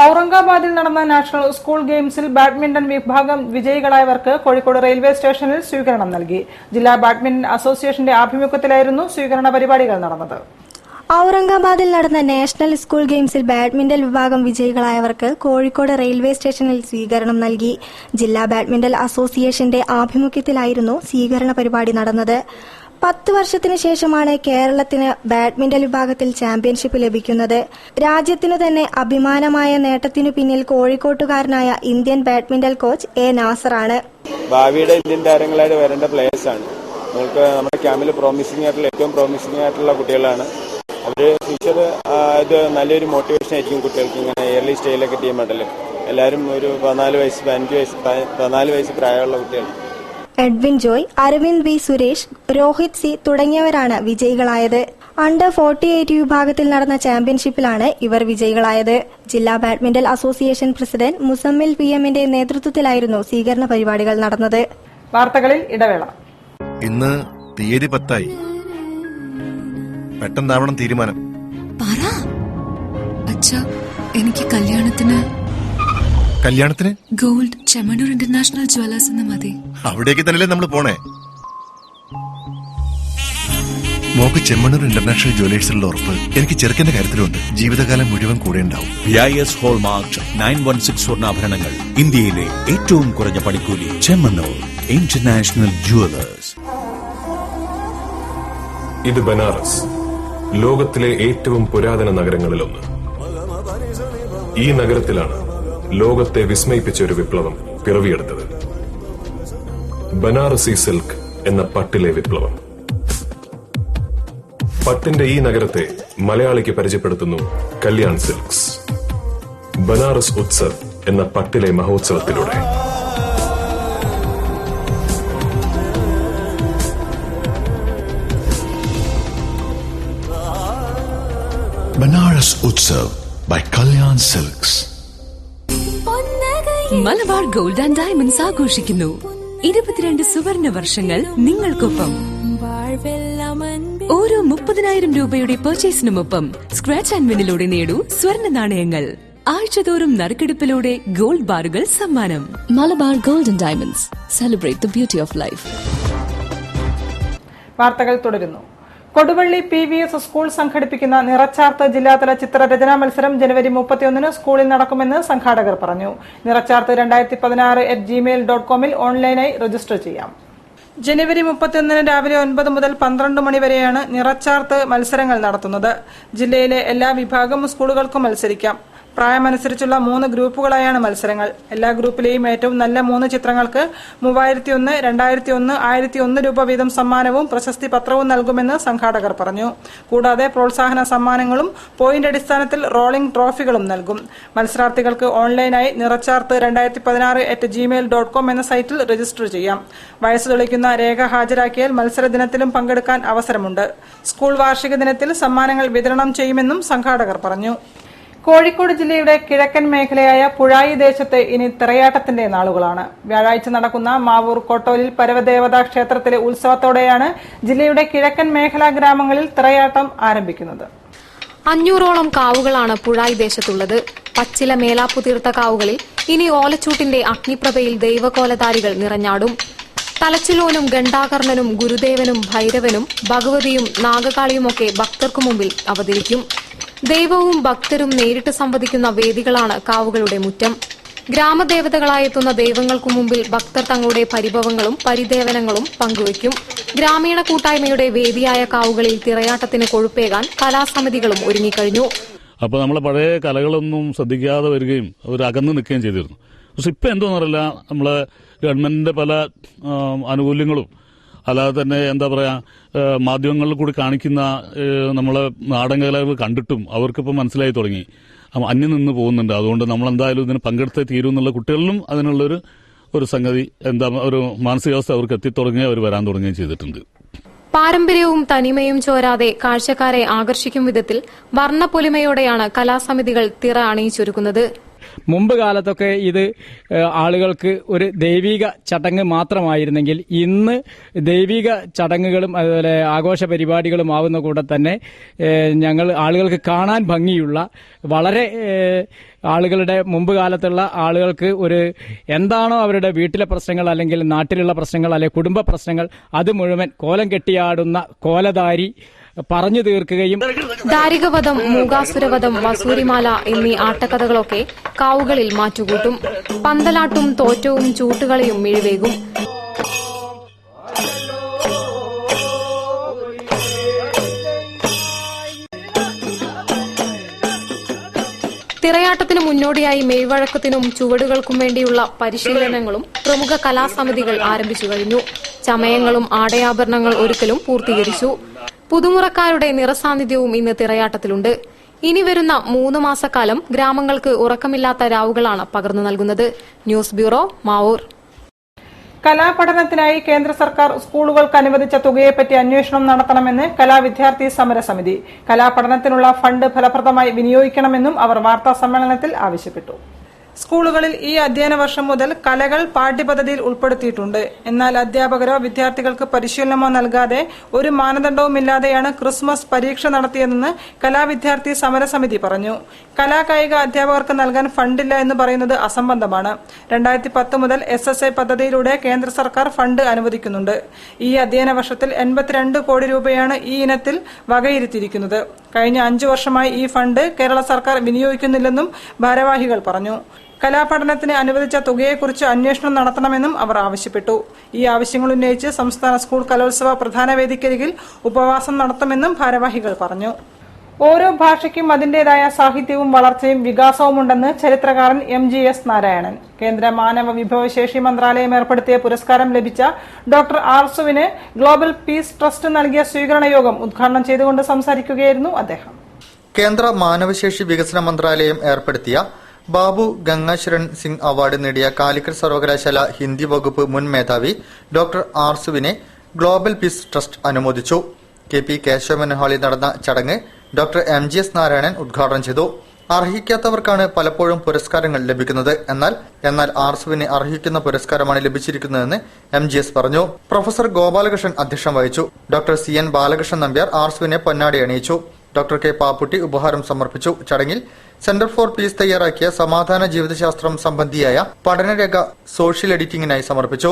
ഔറംഗാബാദിൽ നടന്ന നാഷണൽ സ്കൂൾ ഗെയിംസിൽ ബാഡ്മിന്റൺ വിഭാഗം വിജയികളായവർക്ക് കോഴിക്കോട് റെയിൽവേ സ്റ്റേഷനിൽ സ്വീകരണം നൽകി. ജില്ലാ ബാഡ്മിന്റൺ അസോസിയേഷന്റെ ആഭിമുഖ്യത്തിലായിരുന്നു സ്വീകരണ പരിപാടികൾ നടന്നത്. ഔറംഗാബാദിൽ നടന്ന നാഷണൽ സ്കൂൾ ഗെയിംസിൽ ബാഡ്മിന്റൺ വിഭാഗം വിജയികളായവർക്ക് കോഴിക്കോട് റെയിൽവേ സ്റ്റേഷനിൽ സ്വീകരണം നൽകി. ജില്ലാ ബാഡ്മിന്റൺ അസോസിയേഷന്റെ ആഭിമുഖ്യത്തിലായിരുന്നു സ്വീകരണ പരിപാടി നടന്നത്. 10 വർഷത്തിനു ശേഷമാണ് കേരളത്തിന് ബാഡ്മിന്റൺ വിഭാഗത്തിൽ ചാമ്പ്യൻഷിപ്പ് ലഭിക്കുന്നത്. രാജ്യത്തിനു തന്നെ അഭിമാനമായ നേട്ടത്തിനു പിന്നിൽ കോഴിക്കോട്ടുകാരനായ ഇന്ത്യൻ ബാഡ്മിന്റൺ കോച്ച് എ നാസറാണ്. ഭാവിയുടെ ഇന്ത്യൻ താരങ്ങളായിട്ട് വരേണ്ട പ്ലേയേഴ്സാണ്. നമുക്ക് നമ്മുടെ ക്യാമ്പിൽ ഏറ്റവും പ്രോമിസിംഗ് ആയിട്ടുള്ള കുട്ടികളാണ്. അവർ ഫ്യൂച്ചർ ഇത് നല്ലൊരു മോട്ടിവേഷൻ ആയിരിക്കും കുട്ടികൾക്ക്. ഇങ്ങനെ ഇയർലി സ്റ്റേജിലൊക്കെ ടീം ഉണ്ടല്ലോ, എല്ലാവരും ഒരു 14 വയസ്സ് പ്രായമുള്ള കുട്ടികൾ. എഡ്വിൻ ജോയ്, അരവിന്ദ് വി സുരേഷ്, രോഹിത് സി തുടങ്ങിയവരാണ് വിജയികളായത്. അണ്ടർ 48 വിഭാഗത്തിൽ നടന്ന ചാമ്പ്യൻഷിപ്പിലാണ് ഇവർ വിജയികളായത്. ജില്ലാ ബാഡ്മിന്റൺ അസോസിയേഷൻ പ്രസിഡന്റ് മുസമ്മിൽ PM-ന്റെ നേതൃത്വത്തിലായിരുന്നു സ്വീകരണ പരിപാടികൾ നടന്നത്. വാർത്തകളിൽ ഇടവേള. ഇന്ന് തീയതി 10 പെട്ടെന്നാവണം തീരുമാനം. എനിക്ക് കല്യാണത്തിന് ഗോൾഡ് ചെമ്മണ്ണൂർ ഇന്റർനാഷണൽ ജ്വല്ലേഴ്സ് എന്ന് മതി. അവിടേക്ക് തന്നെയല്ലേ നമ്മൾ പോണേ. മോക്ക് ചെമ്മണ്ണൂർ ഇന്റർനാഷണൽ ജ്വല്ലേഴ്സിലുള്ള ഉറപ്പ് എനിക്ക് ചെറുക്കന്റെ കാര്യത്തിലുണ്ട്. ജീവിതകാലം മുഴുവൻ കൂടെ ഉണ്ടാവും. BIS ഹോൾമാർക്ക് 916 സ്വർണ്ണാഭരണങ്ങൾ, ഇന്ത്യയിലെ ഏറ്റവും കുറഞ്ഞ പണിക്കൂലി. Chemmanur international Jewellers. ഇത് ബനാറസ്, ലോകത്തിലെ ഏറ്റവും പുരാതന നഗരങ്ങളിലൊന്ന്. ഈ നഗരത്തിലാണ് ലോകത്തെ വിസ്മയിപ്പിച്ച ഒരു വിപ്ലവം പിറവിയെടുത്തത്. ബനാറസി സിൽക്ക് എന്ന പട്ടിലെ വിപ്ലവം. പട്ടിന്റെ ഈ നഗരത്തെ മലയാളിക്ക് പരിചയപ്പെടുത്തുന്നു കല്യാൺ സിൽക്സ്. ബനാറസ് ഉത്സവ് എന്ന പട്ടിലെ മഹോത്സവത്തിലൂടെ. Banaras Utsav by Kalyan Silks. Malabar gold and diamonds ആഘോഷിക്കുന്നു 22 സുവർണ വർഷങ്ങൾ നിങ്ങൾക്കൊപ്പം. ഓരോ 30,000 രൂപയുടെ പർച്ചേസിനുമൊപ്പം സ്ക്രാച്ച് ആൻഡ് വിന്നിലൂടെ നേടൂ സ്വർണ്ണ നാണയങ്ങൾ. ആഴ്ചതോറും നറുക്കെടുപ്പിലൂടെ ഗോൾഡ് ബാറുകൾ സമ്മാനം. Malabar gold and diamonds, celebrate the beauty of life. വാർത്തകൾ തുടരുന്നു. കൊടുവള്ളി PVS സ്കൂൾ സംഘടിപ്പിക്കുന്ന നിറച്ചാർത്ത് ജില്ലാതല ചിത്രരചനാ മത്സരം ജനുവരി 31 സ്കൂളിൽ നടക്കുമെന്ന് സംഘാടകർ പറഞ്ഞു. നിറച്ചാർത്ത് 2016@gmail.com ഓൺലൈനായി രജിസ്റ്റർ ചെയ്യാം. ജനുവരി 31 രാവിലെ 9 മുതൽ 12 മണി വരെയാണ് നിറച്ചാർത്ത് മത്സരങ്ങൾ നടത്തുന്നത്. ജില്ലയിലെ എല്ലാ വിഭാഗം സ്കൂളുകൾക്കും മത്സരിക്കാം. പ്രായമനുസരിച്ചുള്ള 3 ഗ്രൂപ്പുകളായാണ് മത്സരങ്ങൾ. എല്ലാ ഗ്രൂപ്പിലെയും ഏറ്റവും നല്ല 3 ചിത്രങ്ങൾക്ക് 3001, 2001, 1001 രൂപ വീതം സമ്മാനവും പ്രശസ്തി പത്രവും നൽകുമെന്ന് സംഘാടകർ പറഞ്ഞു. കൂടാതെ പ്രോത്സാഹന സമ്മാനങ്ങളും പോയിന്റ് അടിസ്ഥാനത്തിൽ റോളിംഗ് ട്രോഫികളും നൽകും. മത്സരാർത്ഥികൾക്ക് ഓൺലൈനായി നിറച്ചാർത്ത് 2016@gmail.com എന്ന സൈറ്റിൽ രജിസ്റ്റർ ചെയ്യാം. വയസ്സ് തെളിയിക്കുന്ന രേഖ ഹാജരാക്കിയാൽ മത്സര ദിനത്തിലും പങ്കെടുക്കാൻ അവസരമുണ്ട്. സ്കൂൾ വാർഷിക ദിനത്തിൽ സമ്മാനങ്ങൾ വിതരണം ചെയ്യുമെന്നും സംഘാടകർ പറഞ്ഞു. കോഴിക്കോട് ജില്ലയുടെ കിഴക്കൻ മേഖലയായ പുഴായി ദേശത്ത് ഇനി തിറയാട്ടത്തിന്റെ നാളുകളാണ്. വ്യാഴാഴ്ച നടക്കുന്ന മാവൂർ കോട്ടോലിൽ പരവദേവതാ ക്ഷേത്രത്തിലെ ഉത്സവത്തോടെയാണ് ജില്ലയുടെ കിഴക്കൻ മേഖലാ ഗ്രാമങ്ങളിൽ തിറയാട്ടം ആരംഭിക്കുന്നത്. 500ഓളം കാവുകളാണ് പുഴായി ദേശത്തുള്ളത്. പച്ചില മേലാപ്പു തീർത്ത കാവുകളിൽ ഇനി ഓലച്ചൂട്ടിന്റെ അഗ്നിപ്രഭയിൽ ദൈവകോലധാരികൾ നിറഞ്ഞാടും. തലച്ചിലോനും ഗണ്ഡാകർണനും ഗുരുദേവനും ഭൈരവനും ഭഗവതിയും നാഗകാളിയുമൊക്കെ ഭക്തർക്കു മുമ്പിൽ അവതരിക്കും. ദൈവവും ഭക്തരും നേരിട്ട് സംവദിക്കുന്ന വേദികളാണ് കാവുകളുടെ മുറ്റം. ഗ്രാമദേവതകളായെത്തുന്ന ദൈവങ്ങൾക്കു മുമ്പിൽ ഭക്തർ തങ്ങളുടെ പരിഭവങ്ങളും പരിദേവനങ്ങളും പങ്കുവയ്ക്കും. ഗ്രാമീണ കൂട്ടായ്മയുടെ വേദിയായ കാവുകളിൽ തിറയാട്ടത്തിന് കൊഴുപ്പേകാൻ കലാസമിതികളും ഒരുങ്ങിക്കഴിഞ്ഞു. അപ്പോൾ നമ്മളെ പഴയ കലകളൊന്നും ശ്രദ്ധിക്കാതെ വരികയും അവർ അകന്നു നിൽക്കുകയും ചെയ്തിരുന്നു. പക്ഷെ ഇപ്പം എന്തോന്നറിയില്ല, നമ്മളെ ഗവൺമെന്റിന്റെ പല ആനുകൂല്യങ്ങളും അല്ലാതെ തന്നെ എന്താ പറയാ മാധ്യമങ്ങളിൽ കൂടി കാണിക്കുന്ന നമ്മളെ നാടൻ കലകൾ കണ്ടിട്ടും അവർക്കിപ്പോൾ മനസ്സിലായി തുടങ്ങി അന്യം നിന്ന് പോകുന്നുണ്ട്. അതുകൊണ്ട് നമ്മൾ എന്തായാലും ഇതിന് പങ്കെടുത്തേ തീരും എന്നുള്ള കുട്ടികളിലും അതിനുള്ളൊരു സംഗതി എന്താ ഒരു മാനസികാവസ്ഥ അവർക്ക് എത്തിത്തുടങ്ങുകയും അവർ വരാൻ തുടങ്ങുകയും ചെയ്തിട്ടുണ്ട്. പാരമ്പര്യവും തനിമയും ചോരാതെ കാഴ്ചക്കാരെ ആകർഷിക്കും വിധത്തിൽ വർണ്ണപ്പൊലിമയോടെയാണ് കലാസമിതികൾ തിറ അണിയിച്ചൊരുക്കുന്നത്. മുമ്പ് കാലത്തൊക്കെ ഇത് ആളുകൾക്ക് ഒരു ദൈവിക ചടങ്ങ് മാത്രമായിരുന്നെങ്കിൽ ഇന്ന് ദൈവിക ചടങ്ങുകളും അതുപോലെ ആഘോഷ പരിപാടികളും ആവുന്ന കൂടെ തന്നെ ആളുകൾക്ക് കാണാൻ ഭംഗിയുള്ള വളരെ ആളുകളുടെ മുമ്പ് കാലത്തുള്ള ആളുകൾക്ക് ഒരു എന്താണോ അവരുടെ വീട്ടിലെ പ്രശ്നങ്ങൾ അല്ലെങ്കിൽ നാട്ടിലുള്ള പ്രശ്നങ്ങൾ അല്ലെങ്കിൽ കുടുംബ പ്രശ്നങ്ങൾ അത് മുഴുവൻ കോലം കെട്ടിയാടുന്ന കോലധാരി പറഞ്ഞു തീർക്കുകയും ദാരികവധം, മൂകാസുരവധം, വസൂരിമാല എന്നീ ആട്ടക്കഥകളൊക്കെ കാവുകളിൽ മാറ്റുകൂട്ടും. പന്തലാട്ടും തോറ്റവും ചൂട്ടുകളിയും മിഴിവേകും. തിറയാട്ടത്തിന് മുന്നോടിയായി മെയ്വഴക്കത്തിനും ചുവടുകൾക്കും വേണ്ടിയുള്ള പരിശീലനങ്ങളും പ്രമുഖ കലാസമിതികൾ ആരംഭിച്ചു കഴിഞ്ഞു. ചമയങ്ങളും ആടയാഭരണങ്ങൾ ഒരുക്കലും പൂർത്തീകരിച്ചു. പുതുമുറക്കാരുടെ നിറസാന്നിധ്യവും ഇന്ന് തിറയാട്ടത്തിലുണ്ട്. ഇനി വരുന്ന 3 മാസക്കാലം ഗ്രാമങ്ങൾക്ക് ഉറക്കമില്ലാത്ത രാവുകളാണ് പകർന്നു നൽകുന്നത്. News bureau, Mavoor. കലാപഠനത്തിനായി കേന്ദ്ര സർക്കാർ സ്കൂളുകൾക്ക് അനുവദിച്ച തുകയെപ്പറ്റി അന്വേഷണം നടത്തണമെന്ന് കലാവിദ്യാർത്ഥി സമരസമിതി. കലാപഠനത്തിനുള്ള ഫണ്ട് ഫലപ്രദമായി വിനിയോഗിക്കണമെന്നും അവർ വാർത്താസമ്മേളനത്തിൽ ആവശ്യപ്പെട്ടു. സ്കൂളുകളിൽ ഈ അധ്യയന വർഷം മുതൽ കലകൾ പാഠ്യപദ്ധതിയിൽ ഉൾപ്പെടുത്തിയിട്ടുണ്ട്. എന്നാൽ അധ്യാപകരോ വിദ്യാർത്ഥികൾക്ക് പരിശീലനമോ നൽകാതെ ഒരു മാനദണ്ഡവുമില്ലാതെയാണ് ക്രിസ്മസ് പരീക്ഷ നടത്തിയതെന്ന് കലാവിദ്യാർത്ഥി സമരസമിതി പറഞ്ഞു. കലാകായിക അധ്യാപകർക്ക് നൽകാൻ ഫണ്ടില്ല എന്ന് പറയുന്നത് അസംബന്ധമാണ്. 2010 മുതൽ SSA പദ്ധതിയിലൂടെ കേന്ദ്ര സർക്കാർ ഫണ്ട് അനുവദിക്കുന്നുണ്ട്. ഈ അധ്യയന വർഷത്തിൽ 82 കോടി രൂപയാണ് ഈ ഇനത്തിൽ വകയിരുത്തിയിരിക്കുന്നത്. കഴിഞ്ഞ 5 വർഷമായി ഈ ഫണ്ട് കേരള സർക്കാർ വിനിയോഗിക്കുന്നില്ലെന്നും ഭാരവാഹികൾ പറഞ്ഞു. കലാപഠനത്തിന് അനുവദിച്ച തുകയെക്കുറിച്ച് അന്വേഷണം നടത്തണമെന്നും അവർ ആവശ്യപ്പെട്ടു. ഈ ആവശ്യങ്ങൾ ഉന്നയിച്ച് സംസ്ഥാന സ്കൂൾ കലോത്സവ പ്രധാന വേദിക്കരികിൽ ഉപവാസം നടത്തുമെന്നും ഭാരവാഹികൾ പറഞ്ഞു. ഓരോ ഭാഷയ്ക്കും അതിന്റേതായ സാഹിത്യവും വളർച്ചയും വികാസവും ഉണ്ടെന്ന് ചരിത്രകാരൻ MGS നാരായണൻ. കേന്ദ്ര മാനവ വിഭവശേഷി മന്ത്രാലയം ഏർപ്പെടുത്തിയ പുരസ്കാരം ലഭിച്ച ഡോക്ടർ ആർസുവിന് ഗ്ലോബൽ പീസ് ട്രസ്റ്റ് നൽകിയ സ്വീകരണ യോഗം ഉദ്ഘാടനം ചെയ്തുകൊണ്ട് സംസാരിക്കുകയായിരുന്നു അദ്ദേഹം. കേന്ദ്ര മാനവശേഷി വികസന മന്ത്രാലയം ഏർപ്പെടുത്തിയ ബാബു ഗംഗാശരൺ സിംഗ് അവാർഡ് നേടിയ കാലിക്കറ്റ് സർവകലാശാല ഹിന്ദി വകുപ്പ് മുൻ മേധാവി ഡോക്ടർ ആർസുവിനെ ഗ്ലോബൽ പീസ് ട്രസ്റ്റ് അനുമോദിച്ചു. KP കേശവമേനോൻ ഹാളിൽ നടന്ന ചടങ്ങ് ഡോക്ടർ MGS നാരായണൻ ഉദ്ഘാടനം ചെയ്തു. അർഹിക്കാത്തവർക്കാണ് പലപ്പോഴും പുരസ്കാരങ്ങൾ ലഭിക്കുന്നത്. എന്നാൽ ആർസുവിന് അർഹിക്കുന്ന പുരസ്കാരമാണ് ലഭിച്ചിരിക്കുന്നതെന്ന് MGS പറഞ്ഞു. പ്രൊഫസർ ഗോപാലകൃഷ്ണൻ അധ്യക്ഷം വഹിച്ചു. ഡോക്ടർ CN ബാലകൃഷ്ണൻ നമ്പ്യാർ ആർസുവിനെ പൊന്നാടി അണിയിച്ചു. ഡോക്ടർ K പാപ്പുട്ടി ഉപഹാരം സമർപ്പിച്ചു. ചടങ്ങിൽ സെന്റർ ഫോർ പീസ് തയ്യാറാക്കിയ സമാധാന ജീവിതശാസ്ത്രം സംബന്ധിയായ പഠനരേഖ സോഷ്യൽ എഡിറ്റിംഗിനായി സമർപ്പിച്ചു.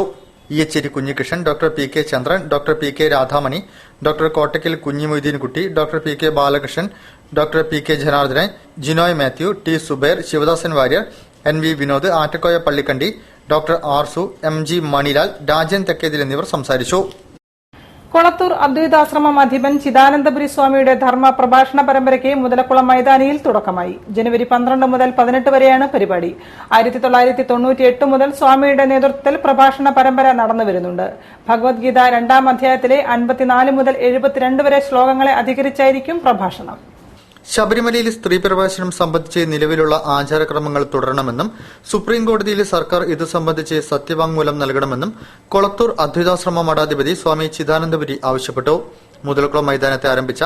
EH Kunhikrishnan, doctor PK Chandran, doctor PK Radhamani, doctor Kottakkal Kunhimoideenkutty, doctor PK Balakrishnan, doctor PK Janardhanan, Jinoy Mathew, T Zubair, Sivadasan Warrier, NV Vinod, Attakoya Pallikandi, doctor Arsu, MG Manilal, Rajan Thekkethil എന്നിവർ സംസാരിച്ചു. കൊളത്തൂർ അദ്വൈതാശ്രമം അധിപൻ ചിദാനന്ദപുരി സ്വാമിയുടെ ധർമ്മ പ്രഭാഷണ പരമ്പരയ്ക്ക് മുതലക്കുളം മൈതാനിയിൽ തുടക്കമായി. ജനുവരി 12 മുതൽ 18 വരെയാണ് പരിപാടി. 1998 മുതൽ സ്വാമിയുടെ നേതൃത്വത്തിൽ പ്രഭാഷണ പരമ്പര നടന്നുവരുന്നുണ്ട്. ഭഗവത്ഗീത 2-ാം അധ്യായത്തിലെ 54 മുതൽ 72 വരെ ശ്ലോകങ്ങളെ അധികരിച്ചായിരിക്കും പ്രഭാഷണം. ശബരിമലയിൽ സ്ത്രീ പ്രവേശനം സംബന്ധിച്ച് നിലവിലുള്ള ആചാരക്രമങ്ങൾ തുടരണമെന്നും സുപ്രീം കോടതിയിൽ സർക്കാർ ഇതു സംബന്ധിച്ച് സത്യവാങ്മൂലം നൽകണമെന്നും കൊളത്തൂർ അദ്വൈതാശ്രമ മഠാധിപതി സ്വാമി ചിദാനന്ദപുരി ആവശ്യപ്പെട്ടു. മുതലക്കുളം മൈതാനത്തെ ആരംഭിച്ച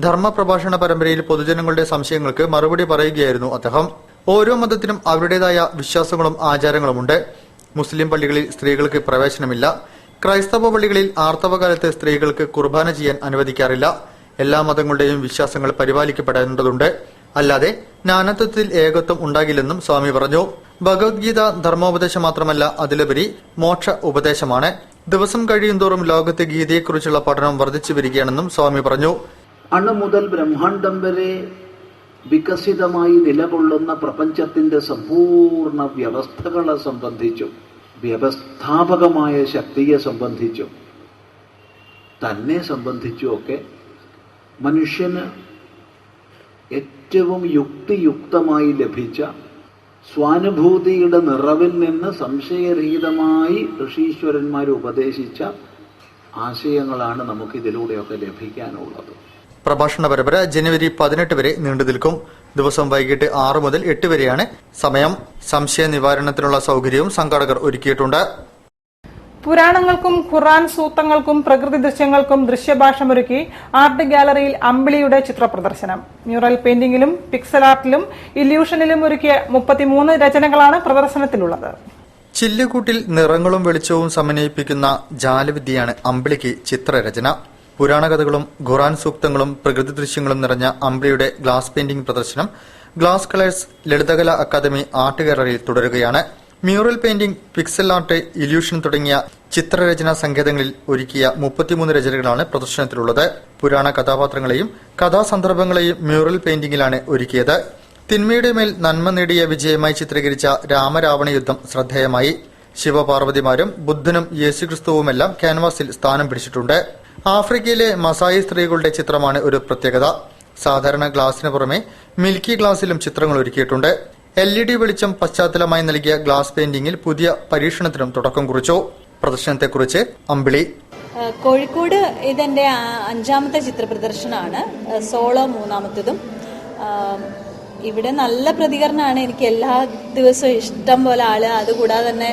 ധർമ്മ പ്രഭാഷണ പരമ്പരയിൽ പൊതുജനങ്ങളുടെ സംശയങ്ങൾക്ക് മറുപടി പറയുകയായിരുന്നു അദ്ദേഹം. ഓരോ മതത്തിനും അവരുടേതായ വിശ്വാസങ്ങളും ആചാരങ്ങളുമുണ്ട്. മുസ്ലിം പള്ളികളിൽ സ്ത്രീകൾക്ക് പ്രവേശനമില്ല. ക്രൈസ്തവ പള്ളികളിൽ ആർത്തവകാലത്ത് സ്ത്രീകൾക്ക് കുർബാന ചെയ്യാൻ അനുവദിക്കാറില്ല. എല്ലാ മതങ്ങളുടെയും വിശ്വാസങ്ങൾ പരിപാലിക്കപ്പെടേണ്ടതുണ്ട്. അല്ലാതെ നാനാത്വത്തിൽ ഏകത്വം ഉണ്ടാകില്ലെന്നും സ്വാമി പറഞ്ഞു. ഭഗവത്ഗീത ധർമ്മോപദേശം മാത്രമല്ല, അതിലുപരി മോക്ഷ ഉപദേശമാണ്. ദിവസം കഴിയുന്തോറും ലോകത്തെ ഗീതയെക്കുറിച്ചുള്ള പഠനം വർദ്ധിച്ചു വരികയാണെന്നും സ്വാമി പറഞ്ഞു. അണു മുതൽ ബ്രഹ്മാണ്ടം വരെ വികസിതമായി നിലകൊള്ളുന്ന പ്രപഞ്ചത്തിന്റെ സമ്പൂർണ്ണ വ്യവസ്ഥകളെ സംബന്ധിച്ചും വ്യവസ്ഥാപകമായ ശക്തിയെ സംബന്ധിച്ചും തന്നെ സംബന്ധിച്ചുമൊക്കെ മനുഷ്യന് ഏറ്റവും യുക്തിയുക്തമായി ലഭിച്ച സ്വാനുഭൂതിയുടെ നിറവിൽ നിന്ന് സംശയരഹിതമായി ഋഷീശ്വരന്മാർ ഉപദേശിച്ച ആശയങ്ങളാണ് നമുക്ക് ഇതിലൂടെയൊക്കെ ലഭിക്കാനുള്ളത്. പ്രഭാഷണ പരമ്പര ജനുവരി 18 വരെ നീണ്ടു നിൽക്കും. ദിവസം വൈകിട്ട് 6 മുതൽ 8 വരെയാണ് സമയം. സംശയ നിവാരണത്തിനുള്ള സൗകര്യവും സംഘാടകർ ഒരുക്കിയിട്ടുണ്ട്. പുരാണങ്ങൾക്കും ഖുർആൻ സൂക്തങ്ങൾക്കും പ്രകൃതി ദൃശ്യങ്ങൾക്കും ദൃശ്യഭാഷമൊരുക്കി ആർട്ട് ഗാലറിയിൽ അമ്പിളിയുടെ ചിത്ര പ്രദർശനം. മ്യൂറൽ പെയിന്റിംഗിലും പിക്സൽ ആർട്ടിലും ഇല്യൂഷനിലും ഒരുക്കിയ 33 രചനകളാണ് പ്രദർശനത്തിലുള്ളത്. ചില്ലുകൂട്ടിൽ നിറങ്ങളും വെളിച്ചവും സമന്വയിപ്പിക്കുന്ന ജാലവിദ്യയാണ് അമ്പിളിക്ക് ചിത്രരചന. പുരാണകഥകളും ഖുർആൻ സൂക്തങ്ങളും പ്രകൃതി ദൃശ്യങ്ങളും നിറഞ്ഞ അമ്പിളിയുടെ ഗ്ലാസ് പെയിന്റിംഗ് പ്രദർശനം glass colours Lalithakala Akademi art ഗാലറിയിൽ തുടരുകയാണ്. Mural painting, pixel art, illusion തുടങ്ങിയ ചിത്രരചനാ സങ്കേതങ്ങളിൽ ഒരുക്കിയ 33 രചനകളാണ് പ്രദർശനത്തിലുള്ളത്. പുരാണ കഥാപാത്രങ്ങളെയും കഥാസന്ദർഭങ്ങളെയും മ്യൂറൽ പെയിന്റിംഗിലാണ് ഒരുക്കിയത്. തിന്മയുടെ മേൽ നന്മ നേടിയ വിജയമായി ചിത്രീകരിച്ച രാമരാവണ യുദ്ധം ശ്രദ്ധേയമായി. ശിവപാർവതിമാരും ബുദ്ധനും യേശുക്രിസ്തുവുമെല്ലാം ക്യാൻവാസിൽ സ്ഥാനം പിടിച്ചിട്ടുണ്ട്. ആഫ്രിക്കയിലെ മസായി സ്ത്രീകളുടെ ചിത്രമാണ് ഒരു പ്രത്യേകത. സാധാരണ ഗ്ലാസിന് പുറമെ മിൽക്കി ഗ്ലാസിലും ചിത്രങ്ങൾ ഒരുക്കിയിട്ടുണ്ട്. LED വെളിച്ചം പശ്ചാത്തലമായി നൽകിയ ഗ്ലാസ് പെയിന്റിംഗിൽ പുതിയ പരീക്ഷണത്തിനും തുടക്കം കുറിച്ചു. പ്രദർശനത്തെക്കുറിച്ച് അമ്പിളി: കോഴിക്കോട് ഇതെന്റെ 5ാമത്തെ ചിത്ര പ്രദർശനമാണ്, സോളോ 3ാമത്തേതും. ഇവിടെ നല്ല പ്രതികരണമാണ്. എനിക്ക് എല്ലാ ദിവസവും ഇഷ്ടം പോലെ ആള്, അതുകൂടാതെ തന്നെ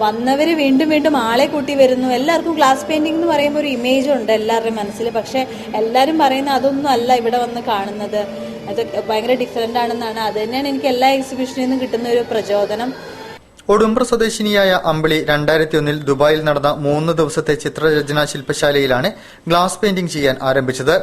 വന്നവര് വീണ്ടും വീണ്ടും ആളെ കൂട്ടി വരുന്നു. എല്ലാവർക്കും ഗ്ലാസ് പെയിന്റിംഗ് എന്ന് പറയുമ്പോൾ ഒരു ഇമേജ് ഉണ്ട് എല്ലാവരുടെയും മനസ്സിൽ. പക്ഷെ എല്ലാവരും പറയുന്ന അതൊന്നും അല്ല ഇവിടെ വന്ന് കാണുന്നത്, അത് ഭയങ്കര ഡിഫറെന്റ് ആണെന്നാണ്. അത് തന്നെയാണ് എനിക്ക് എല്ലാ എക്സിബിഷനിൽ നിന്നും കിട്ടുന്ന ഒരു പ്രചോദനം. ഒടുമ്പ്ര സ്വദേശിനിയായ അമ്പിളി 2001 ദുബായിൽ നടന്ന 3 ദിവസത്തെ ചിത്രരചനാ ശില്പശാലയിലാണ് ഗ്ലാസ് പെയിന്റിംഗ് ചെയ്യാൻ ആരംഭിച്ചത്.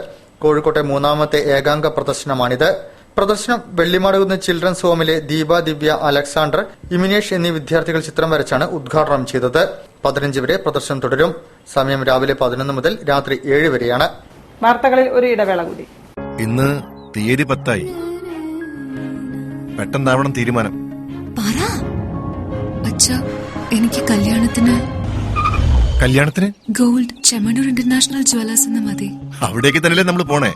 കോഴിക്കോട്ടെ 3ാമത്തെ ഏകാംഗ പ്രദർശനമാണിത്. പ്രദർശനം വെള്ളിമാടുകുന്ന് ചിൽഡ്രൻസ് ഹോമിലെ ദീപ, ദിവ്യ, അലക്സാണ്ടർ, ഇമിനേഷ് എന്നീ വിദ്യാർത്ഥികൾ ചിത്രം വരച്ചാണ് ഉദ്ഘാടനം ചെയ്തത്. 15 വരെ പ്രദർശനം തുടരും. സമയം രാവിലെ 11 മുതൽ രാത്രി 7 വരെയാണ്. വാർത്തകളിൽ ഒരു ഇടവേള കൂടി. ഇന്ന് തീയതി 10 പെട്ടെന്നാവണം തീരുമാനം. എനിക്ക് കല്യാണത്തിന് ഗോൾഡ് ചെമ്മണ്ണൂർ ഇന്റർനാഷണൽ ജ്വല്ലേഴ്സ് എന്ന് മതി. അവിടേക്ക് തന്നെയല്ലേ നമ്മൾ പോണേ.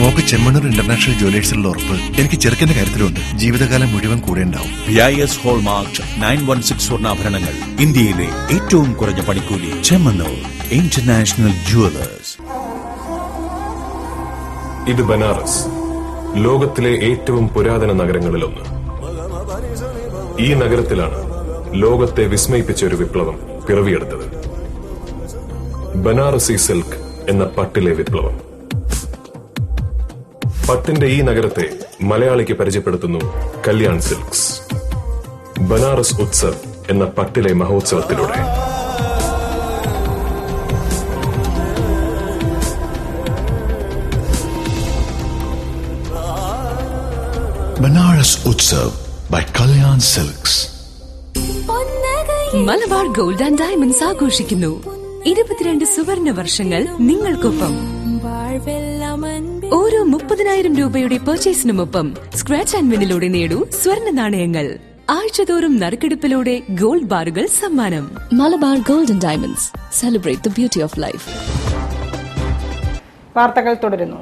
മോക്ക് ചെമ്മണ്ണൂർ ഇന്റർനാഷണൽ ജ്വല്ലേഴ്സിലുള്ള ഉറപ്പ് എനിക്ക് ചെറുക്കന്റെ കാര്യത്തിലുണ്ട്. ജീവിതകാലം മുഴുവൻ കൂടെ ഉണ്ടാവും. BIS ഹോൾമാർക്ക് 916 സ്വർണ്ണാഭരണങ്ങൾ, ഇന്ത്യയിലെ ഏറ്റവും കുറഞ്ഞ പണിക്കൂലി. Chemmanur international Jewellers. ഇത് ബനാറസ്, ലോകത്തിലെ ഏറ്റവും പുരാതന നഗരങ്ങളിലൊന്ന്. ഈ നഗരത്തിലാണ് ലോകത്തെ വിസ്മയിപ്പിച്ച ഒരു വിപ്ലവം പിറവിയെടുത്തത്. ബനാറസി സിൽക്ക് എന്ന പട്ടിലെ വിപ്ലവം. പട്ടിന്റെ ഈ നഗരത്തെ മലയാളിക്ക് പരിചയപ്പെടുത്തുന്നു കല്യാൺ സിൽക്സ്. ബനാറസ് ഉത്സവ് എന്ന പട്ടിലെ മഹോത്സവത്തിലൂടെ. Banaras Utsav by Kalyan Silks. Malabar gold and diamonds ആഘോഷിക്കുന്നു 22 സുവർണ വർഷങ്ങൾ നിങ്ങൾക്കൊപ്പം. ഓരോ 30,000 രൂപയുടെ പർച്ചേസിനുമൊപ്പം സ്ക്രാച്ച് ആൻഡ് വിന്നിലൂടെ നേടൂ സ്വർണ്ണ നാണയങ്ങൾ. ആഴ്ചതോറും നറുക്കെടുപ്പിലൂടെ ഗോൾഡ് ബാറുകൾ സമ്മാനം. Malabar gold and diamonds, celebrate the beauty of life. വാർത്തകൾ തുടരുന്നു.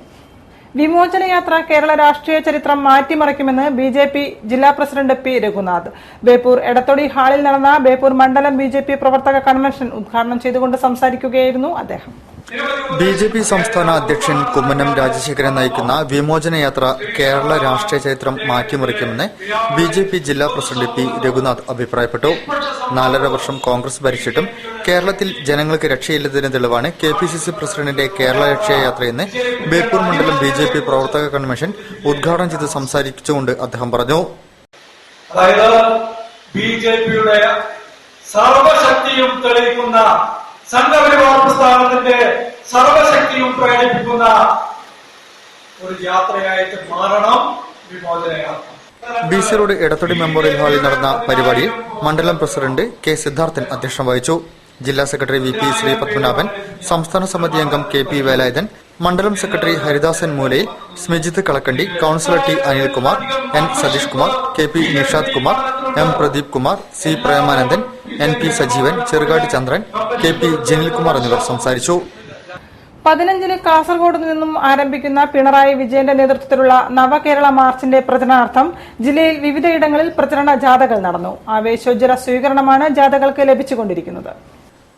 വിമോചനയാത്ര കേരള രാഷ്ട്രീയ ചരിത്രം മാറ്റിമറിക്കുമെന്ന് BJP ജില്ലാ പ്രസിഡന്റ് P. രഘുനാഥ്. ബേപ്പൂർ എടത്തൊടി ഹാളിൽ നടന്ന ബേപ്പൂർ മണ്ഡലം BJP പ്രവർത്തക കൺവെൻഷൻ ഉദ്ഘാടനം ചെയ്തുകൊണ്ട് സംസാരിക്കുകയായിരുന്നു അദ്ദേഹം. BJP സംസ്ഥാന അധ്യക്ഷൻ കുമ്മനം രാജശേഖരൻ നയിക്കുന്ന വിമോചനയാത്ര കേരള രാഷ്ട്രീയ ചരിത്രം മാറ്റിമറിക്കുമെന്ന് BJP ജില്ലാ പ്രസിഡന്റ് P. രഘുനാഥ് അഭിപ്രായപ്പെട്ടു. 4.5 വർഷം കോൺഗ്രസ് ഭരിച്ചിട്ടും കേരളത്തിൽ ജനങ്ങൾക്ക് രക്ഷയില്ലതിന് തെളിവാണ് KPCC പ്രസിഡന്റിന്റെ കേരള രക്ഷായാത്രയെന്ന് ബേപ്പൂർ മണ്ഡലം BJP പ്രവർത്തക കൺവെൻഷൻ ഉദ്ഘാടനം ചെയ്ത് സംസാരിച്ചുകൊണ്ട് അദ്ദേഹം പറഞ്ഞു. അതായത് BJPയുടെ സർവശക്തിയും തെളിയിക്കുന്ന, സംഘപരിവാർ പ്രസ്ഥാനത്തിന്റെ സർവശക്തിയും പ്രകടിപ്പിക്കുന്ന ഒരു യാത്രയായിട്ട് മാറണം വിമോചനയാത്ര. BC റോഡ് എടത്തൊടി മെമ്മോറിയൽ ഹാളിൽ നടന്ന പരിപാടിയിൽ മണ്ഡലം പ്രസിഡന്റ് K. സിദ്ധാർത്ഥൻ അധ്യക്ഷം വഹിച്ചു. ജില്ലാ സെക്രട്ടറി VP ശ്രീപത്മനാഭൻ, സംസ്ഥാന സമിതി അംഗം KP വേലായുധൻ, മണ്ഡലം secretary Haridasan Moolayil, Smijith Kalakandi, councillor T. Anilkumar, N. Satheesh Kumar, KP Nishad Kumar, M. Pradeep Kumar, C. Premanandan, NP Sajeevan, Cherukad Chandran, KP Janilkumar എന്നിവർ സംസാരിച്ചു. 15-ന് കാസർഗോഡ് നിന്നും ആരംഭിക്കുന്ന പിണറായി വിജയന്റെ നേതൃത്വത്തിലുള്ള നവകേരള മാർച്ചിന്റെ പ്രചരണാർത്ഥം ജില്ലയിൽ വിവിധയിടങ്ങളിൽ പ്രചരണ ജാഥകൾ നടന്നു. ആവേശോജ്വല സ്വീകരണമാണ് ജാഥകൾക്ക് ലഭിച്ചുകൊണ്ടിരിക്കുന്നത്.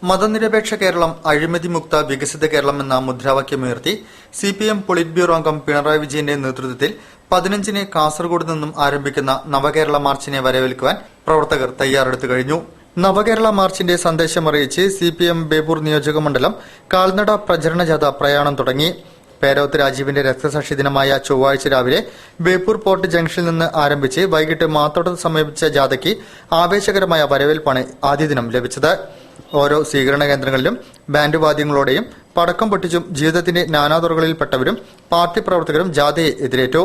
മതനിരപേക്ഷ കേരളം, അഴിമതിമുക്ത വികസിത കേരളം എന്ന മുദ്രാവാക്യമുയർത്തി CPM പൊളിറ്റ് ബ്യൂറോ അംഗം പിണറായി വിജയന്റെ നേതൃത്വത്തിൽ 15-ന് കാസർഗോഡ് നിന്നും ആരംഭിക്കുന്ന നവകേരള മാർച്ചിനെ വരവേൽക്കുവാൻ പ്രവർത്തകർ തയ്യാറെടുത്തു കഴിഞ്ഞു. നവകേരള മാർച്ചിന്റെ സന്ദേശമറിയിച്ച് CPM ബേപ്പൂർ നിയോജക മണ്ഡലം കാൽനട പ്രചരണ ജാഥ പ്രയാണം തുടങ്ങി. പേരോത്ത് രാജീവിന്റെ രക്തസാക്ഷി ദിനമായ ചൊവ്വാഴ്ച രാവിലെ ബേപ്പൂർ പോർട്ട് ജംഗ്ഷനിൽ നിന്ന് ആരംഭിച്ച് വൈകിട്ട് മാത്തോട്ടത്ത് സമീപിച്ച ജാഥയ്ക്ക് ആവേശകരമായ വരവേൽപ്പാണ് ആദ്യ ദിനം ലഭിച്ചത്. ഓരോ സ്വീകരണ കേന്ദ്രങ്ങളിലും ബാൻഡ് വാദ്യങ്ങളോടെയും പടക്കം പൊട്ടിച്ചും ജീവിതത്തിന്റെ നാനാതുറകളിൽപ്പെട്ടവരും പാർട്ടി പ്രവർത്തകരും ജാഥയെ എതിരേറ്റു.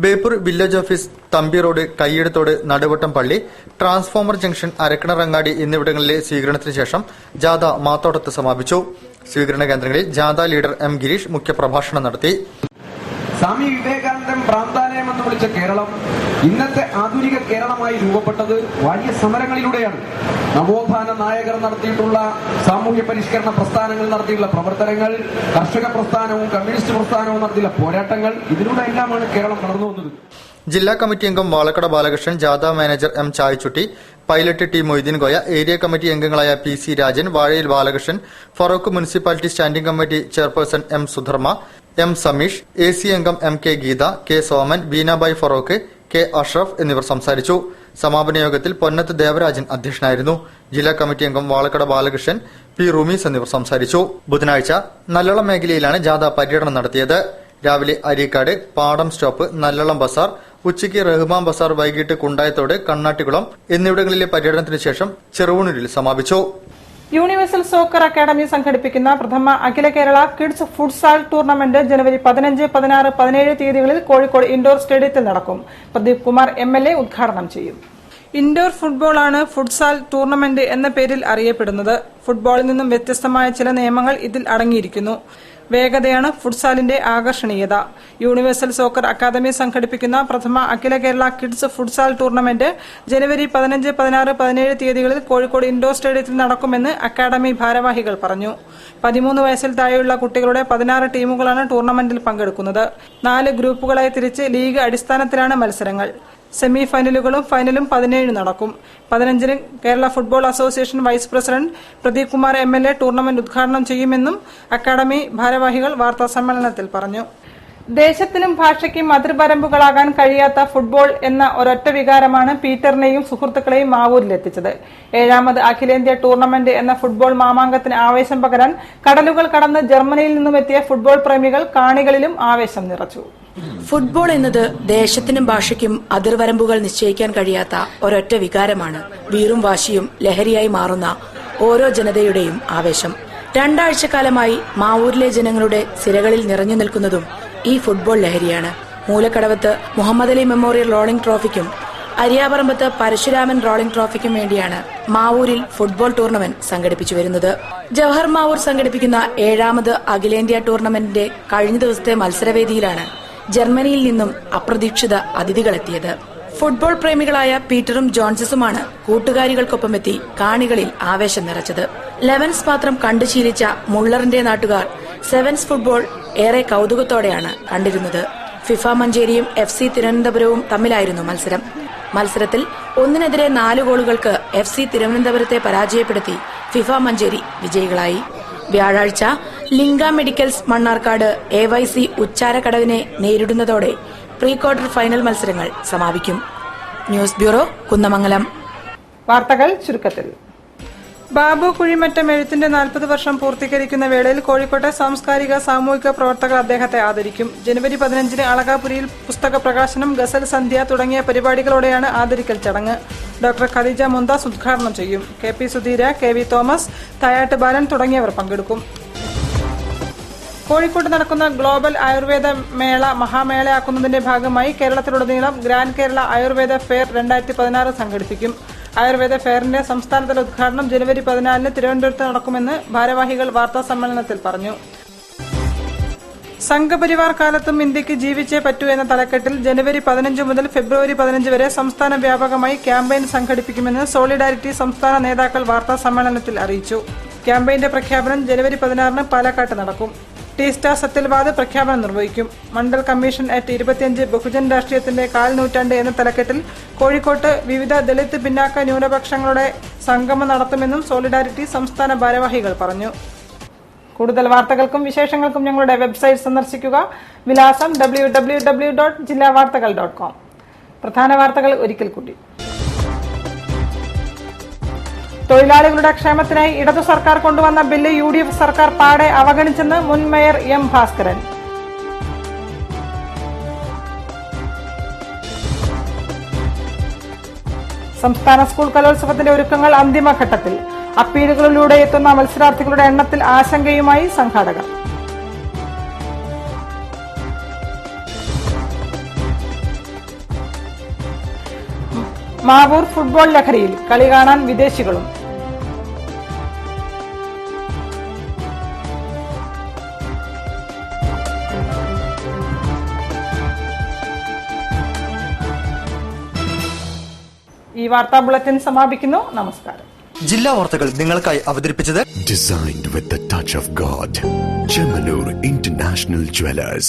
Beypore village office, Thampi road, Kayyeduthode, Naduvattam പള്ളി, ട്രാൻസ്ഫോമർ ജംഗ്ഷൻ, അരക്കിണറങ്ങാടി എന്നിവിടങ്ങളിലെ സ്വീകരണത്തിന് ശേഷം ജാഥ മാത്തോട്ടത്ത് സമാപിച്ചു. സ്വീകരണ കേന്ദ്രങ്ങളിൽ ജാഥ ലീഡർ M. ഗിരീഷ് മുഖ്യപ്രഭാഷണം നടത്തി. സ്വാമി വിവേകാനന്ദൻ ഭ്രാന്താലയം എന്ന് വിളിച്ച കേരളം ഇന്നത്തെ ആധുനിക കേരളമായി രൂപപ്പെട്ടത് വലിയ സമരങ്ങളിലൂടെയാണ്. നവോത്ഥാന നായകർ നടത്തിയിട്ടുള്ള സാമൂഹ്യ പരിഷ്കരണ പ്രസ്ഥാനങ്ങൾ നടത്തിയുള്ള പ്രവർത്തനങ്ങൾ, കർഷക പ്രസ്ഥാനവും കമ്മ്യൂണിസ്റ്റ് പ്രസ്ഥാനവും നടത്തിയുള്ള പോരാട്ടങ്ങൾ, ഇതിലൂടെ എല്ലാമാണ് കേരളം വളർന്നു വന്നത്. ജില്ലാ കമ്മിറ്റി അംഗം വാളക്കട ബാലകൃഷ്ണൻ, ജാഥ manager M Chayachutty, pilot T Moideen Koya, area committee അംഗങ്ങളായ P C Rajan, Vazhayil Balakrishnan, Farook municipality standing committee chairperson M Sudharma, M Sameesh, A C അംഗം M K Geetha, K Soman, Beenabai Farook, K Ashraf എന്നിവർ സംസാരിച്ചു. സമാപന യോഗത്തിൽ പൊന്നത്ത് ദേവരാജൻ അധ്യക്ഷനായിരുന്നു. ജില്ലാ കമ്മിറ്റി അംഗം വാളക്കട ബാലകൃഷ്ണൻ, പി റുമീസ് എന്നിവർ സംസാരിച്ചു. ബുധനാഴ്ച നല്ലളം മേഖലയിലാണ് ജാഥ പര്യടനം നടത്തിയത്. രാവിലെ അരീക്കാട്, പാടം സ്റ്റോപ്പ്, നല്ലളം ബസാർ, ഉച്ചയ്ക്ക് റഹ്മാൻ ബസാർ, വൈകിട്ട് കുണ്ടായത്തോട്, കണ്ണാട്ടിക്കുളം എന്നിവിടങ്ങളിലെ പര്യടനത്തിന് ശേഷം ചെറുവണ്ണൂരിൽ സമാപിച്ചു. യൂണിവേഴ്സൽ സോക്കർ അക്കാദമി സംഘടിപ്പിക്കുന്ന പ്രഥമ അഖില കേരള കിഡ്സ് ഫുട്സാൽ ടൂർണമെന്റ് ജനുവരി 15, 16, 17 തീയതികളിൽ കോഴിക്കോട് ഇൻഡോർ സ്റ്റേഡിയത്തിൽ നടക്കും. പ്രദീപ് കുമാർ MLA ഉദ്ഘാടനം ചെയ്യും. ഇൻഡോർ ഫുട്ബോളാണ് ഫുട്സാൽ ടൂർണമെന്റ് എന്ന പേരിൽ അറിയപ്പെടുന്നത്. ഫുട്ബോളിൽ നിന്നും വ്യത്യസ്തമായ ചില നിയമങ്ങൾ ഇതിൽ അടങ്ങിയിരിക്കുന്നു. വേഗതയാണ് ഫുട്സാലിന്റെ ആകർഷണീയത. യൂണിവേഴ്സൽ സോക്കർ അക്കാദമി സംഘടിപ്പിക്കുന്ന പ്രഥമ അഖില കേരള കിഡ്സ് ഫുട്സാൽ ടൂർണമെന്റ് ജനുവരി 15, 16, 17 തീയതികളിൽ കോഴിക്കോട് ഇൻഡോർ സ്റ്റേഡിയത്തിൽ നടക്കുമെന്ന് അക്കാദമി ഭാരവാഹികൾ പറഞ്ഞു. 13 വയസ്സിൽ താഴെയുള്ള കുട്ടികളുടെ 16 ടീമുകളാണ് ടൂർണമെന്റിൽ പങ്കെടുക്കുന്നത്. 4 ഗ്രൂപ്പുകളായി തിരിച്ച് ലീഗ് അടിസ്ഥാനത്തിലാണ് മത്സരങ്ങൾ. സെമി ഫൈനലുകളും ഫൈനലും 17 നടക്കും. 15-ന് Kerala football association vice president Pradeep Kumar MLA tournament ഉദ്ഘാടനം ചെയ്യുമെന്നും അക്കാദമി ഭാരവാഹികൾ വാർത്താസമ്മേളനത്തിൽ പറഞ്ഞു. ദേശത്തിനും ഭാഷയ്ക്കും അതിർവരമ്പുകളാകാൻ കഴിയാത്ത ഫുട്ബോൾ എന്ന ഒരൊറ്റ വികാരമാണ് പീറ്ററിനെയും സുഹൃത്തുക്കളെയും മാവൂരിലെത്തിച്ചത്. 7ാമത് അഖിലേന്ത്യാ ടൂർണമെന്റ് എന്ന ഫുട്ബോൾ മാമാങ്കത്തിന് ആവേശം പകരാൻ കടലുകൾ കടന്ന് ജർമ്മനിയിൽ നിന്നും എത്തിയ ഫുട്ബോൾ പ്രേമികൾ കാണികളിലും ആവേശം നിറച്ചു. ഫുട്ബോൾ എന്നത് ദേശത്തിനും ഭാഷയ്ക്കും അതിർവരമ്പുകൾ നിശ്ചയിക്കാൻ കഴിയാത്ത ഒരൊറ്റ വികാരമാണ്. വീറും വാശിയും ലഹരിയായി മാറുന്ന ഓരോ ജനതയുടെയും ആവേശം. 2 ആഴ്ചക്കാലമായി മാവൂരിലെ ജനങ്ങളുടെ സിരകളിൽ നിറഞ്ഞു നിൽക്കുന്നതും ഈ ഫുട്ബോൾ ലഹരിയാണ്. മൂലക്കടവത്ത് മുഹമ്മദ് അലി മെമ്മോറിയൽ റോളിംഗ് ട്രോഫിക്കും അരിയാപറമ്പത്ത് പരശുരാമൻ റോളിംഗ് ട്രോഫിക്കും വേണ്ടിയാണ് മാവൂരിൽ ഫുട്ബോൾ ടൂർണമെന്റ് സംഘടിപ്പിച്ചു വരുന്നത്. ജവഹർ മാവൂർ സംഘടിപ്പിക്കുന്ന 7ാമത് അഖിലേന്ത്യാ ടൂർണമെന്റിന്റെ കഴിഞ്ഞ ദിവസത്തെ മത്സരവേദിയിലാണ് ജർമ്മനിയിൽ നിന്നും അപ്രതീക്ഷിത അതിഥികളെത്തിയത്. ഫുട്ബോൾ പ്രേമികളായ പീറ്ററും ജോൺസസുമാണ് കൂട്ടുകാരികൾക്കൊപ്പമെത്തി കാണികളിൽ ആവേശം നിറച്ചത്. ലെവൻസ് പാത്രം കണ്ടു ശീലിച്ച മുള്ളറിന്റെ നാട്ടുകാർ സെവൻസ് ഫുട്ബോൾ ഏറെ കൌതുകത്തോടെയാണ് കണ്ടിരുന്നത്. ഫിഫ മഞ്ചേരിയും FC തിരുവനന്തപുരവും തമ്മിലായിരുന്നു മത്സരം. മത്സരത്തിൽ 1-നെതിരെ 4 ഗോളുകൾക്ക് FC തിരുവനന്തപുരത്തെ പരാജയപ്പെടുത്തി ഫിഫ മഞ്ചേരി വിജയികളായി. വ്യാഴാഴ്ച ലിംഗ മെഡിക്കൽസ് മണ്ണാർക്കാട് AYC ഉച്ചാരക്കടവിനെ നേരിടുന്നതോടെ പ്രീ ക്വാർട്ടർ ഫൈനൽ മത്സരങ്ങൾ സമാപിക്കും. News bureau, Kunnamangalam. വാർത്തകൾ ചുരുക്കത്തിൽ. ബാബു കുഴിമറ്റം എഴുത്തിന്റെ 40 വർഷം പൂർത്തീകരിക്കുന്ന വേളയിൽ കോഴിക്കോട്ടെ സാംസ്കാരിക സാമൂഹിക പ്രവർത്തകർ അദ്ദേഹത്തെ ആദരിക്കും. ജനുവരി 15-ന് അളകാപുരിയിൽ പുസ്തക പ്രകാശനം, ഗസൽ സന്ധ്യ തുടങ്ങിയ പരിപാടികളോടെയാണ് ആദരിക്കൽ ചടങ്ങ്. ഡോക്ടർ ഖദീജ മുന്താസ് ഉദ്ഘാടനം ചെയ്യും. KP Sudheera, KV Thomas, Thayat ബാലൻ തുടങ്ങിയവർ പങ്കെടുക്കും. കോഴിക്കോട്ട് നടക്കുന്ന ഗ്ലോബൽ ആയുർവേദ മേള മഹാമേളയാക്കുന്നതിന്റെ ഭാഗമായി കേരളത്തിലുടനീളം ഗ്രാൻഡ് കേരള ആയുർവേദ ഫെയർ 2016 സംഘടിപ്പിക്കും. ആയുർവേദ ഫെയറിന്റെ സംസ്ഥാനതല ഉദ്ഘാടനം ജനുവരി 14-ന് തിരുവനന്തപുരത്ത് നടക്കുമെന്ന് ഭാരവാഹികൾ വാർത്താസമ്മേളനത്തിൽ പറഞ്ഞു. സംഘപരിവാർ കാലത്തും ഇന്ത്യക്ക് ജീവിച്ചേ പറ്റൂ എന്ന തലക്കെട്ടിൽ ജനുവരി 15 മുതൽ ഫെബ്രുവരി 15 വരെ സംസ്ഥാന വ്യാപകമായി ക്യാമ്പയിൻ സംഘടിപ്പിക്കുമെന്ന് സോളിഡാരിറ്റി സംസ്ഥാന നേതാക്കൾ വാർത്താസമ്മേളനത്തിൽ അറിയിച്ചു. ക്യാമ്പയിന്റെ പ്രഖ്യാപനം ജനുവരി 16-ന് പാലക്കാട്ട് നടക്കും. ടി സ്റ്റാർ സത്യൽവാദ് പ്രഖ്യാപനം നിർവഹിക്കും. മണ്ഡൽ കമ്മീഷൻ അറ്റ് 25 ബഹുജൻ രാഷ്ട്രീയത്തിന്റെ 1/4 നൂറ്റാണ്ട് എന്ന തലക്കെട്ടിൽ കോഴിക്കോട്ട് വിവിധ ദളിത് പിന്നാക്ക ന്യൂനപക്ഷങ്ങളുടെ സംഗമം നടത്തുമെന്നും സോളിഡാരിറ്റി സംസ്ഥാന ഭാരവാഹികൾ പറഞ്ഞു. കൂടുതൽ വാർത്തകൾക്കും വിശേഷങ്ങൾക്കും ഞങ്ങളുടെ വെബ്സൈറ്റ് സന്ദർശിക്കുക. വിലാസം www.jillavartakal.com. പ്രധാന വാർത്തകൾ ഒരിക്കൽ കൂടി. തൊഴിലാളികളുടെ ക്ഷേമത്തിനായി ഇടതു സർക്കാർ കൊണ്ടുവന്ന ബില്ല് UDF സർക്കാർ പാടെ അവഗണിച്ചെന്ന് മുൻ മേയർ M. ഭാസ്കരൻ. സംസ്ഥാന സ്കൂൾ കലോത്സവത്തിന്റെ ഒരുക്കങ്ങൾ അന്തിമഘട്ടത്തിൽ. അപ്പീലുകളിലൂടെ എത്തുന്ന മത്സരാർത്ഥികളുടെ എണ്ണത്തിൽ ആശങ്കയുമായി സംഘാടകർ. മാവൂർ ഫുട്ബോൾ ലഹരിയിൽ, കളി കാണാൻ വിദേശികളും. ഈ വാർത്താ ബുള്ളറ്റിൻ സമാപിക്കുന്നു. നമസ്കാരം. ജില്ലാ വാർത്തകൾ നിങ്ങൾക്കായി അവതരിപ്പിച്ചത് Designed with the touch of God. Chemanur International Jewelers.